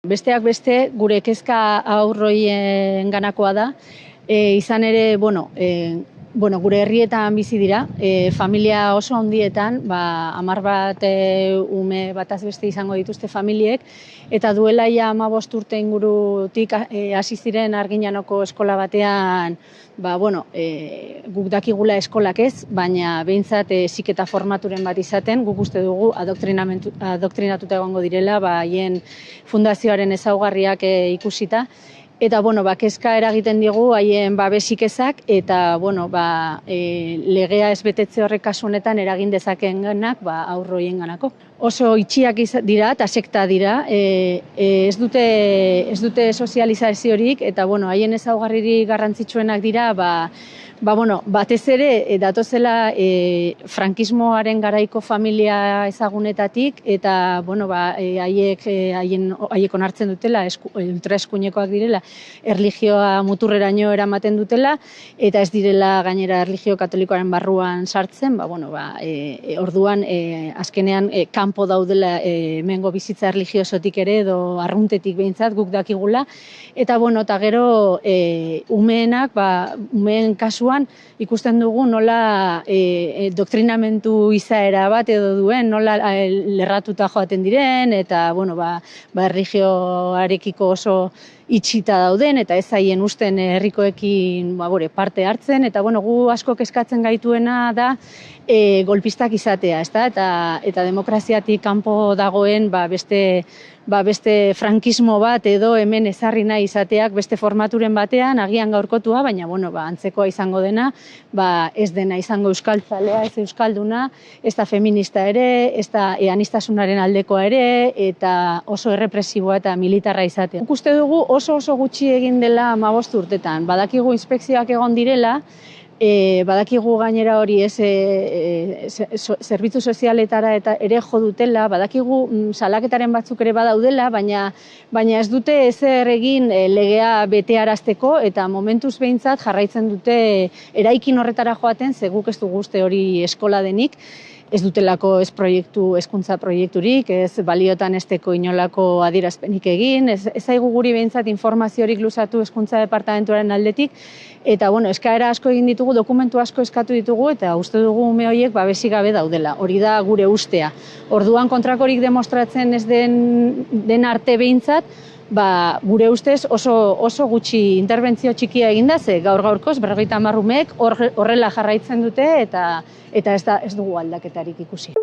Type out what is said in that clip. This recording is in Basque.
Besteak beste, gure kezka haurroien ganakoa da, izan ere, gure herrietan bizi dira, familia oso handietan, 10 bat ume bataz beste izango dituzte familiek, eta duela ja 15 urte ingurutik hasi ziren Arginanoko eskola batean, guk dakigula eskolak ez, baina behintzat heziketa formaturen bat izaten, guk uste dugu adoktrinatuta egongo direla, haien fundazioaren ezaugarriak ikusita. Eta, kezka eragiten digu haien babesik ezak, eta, legea ez betetze horrek kasu honetan eragin dezakeenganak haurroien ganako. Oso itxiak dira eta sekta dira, ez dute sozializaziorik, eta, haien ezaugarririk garrantzitsuenak dira, batez ere datozela frankismoaren garaiko familia ezagunetatik, eta haiek onartzen dutela, ultraeskuinekoak direla, erlijioa muturreraino eramaten dutela, eta ez direla gainera erlijio katolikoaren barruan sartzen, orduan azkenean kanpo daudela hemengo bizitza erlijiosotik ere, edo arruntetik behintzat guk dakigula, eta gero umeen kasuan ikusten dugu nola doktrinamentu izaera bat edo duen, nola lerratuta joaten diren, eta erlijioarekiko oso itxita dauden, eta ez haien usten herrikoekin parte hartzen, eta gu asko kezkatzen gaituena da golpistak izatea, eta demokraziatik kanpo dagoen beste frankismo bat edo hemen ezarri nahi izateak beste formaturen batean, agian gaurkotua, baina antzekoa izango dena, ez dena izango euskaltzalea, ez euskalduna, ez da feminista ere, ez da aniztasunaren aldekoa ere, eta oso errepresiboa eta militarra izatea. Uste dugu oso gutxi egin dela 15 urtetan, badakigu inspekzioak egon direla, badakigu gainera hori zerbitzu sozialetara eta ere jo dutela, badakigu salaketaren batzuk ere badaudela, baina ez dute ezer egin legea betearazteko, eta momentuz behintzat jarraitzen dute eraikin horretara joaten, ze guk ez dugu uste hori eskola denik, ez dutelako ez hezkuntza proiekturik, ez baliotan esteko inolako adierazpenik egin, ez zaigu guri behintzat informaziorik luzatu hezkuntza departamentuaren aldetik, eta eskaera asko egin ditugu, dokumentu asko eskatu ditugu, eta uste dugu ume horiek babesik gabe daudela, hori da gure ustea. Orduan kontrakorik demostratzen ez den arte behintzat, gure ustez oso gutxi interbentzio txikia eginda, ze gaur-gaurkoz 50 umeek horrela jarraitzen dute, eta ez dugu aldaketarik ikusi.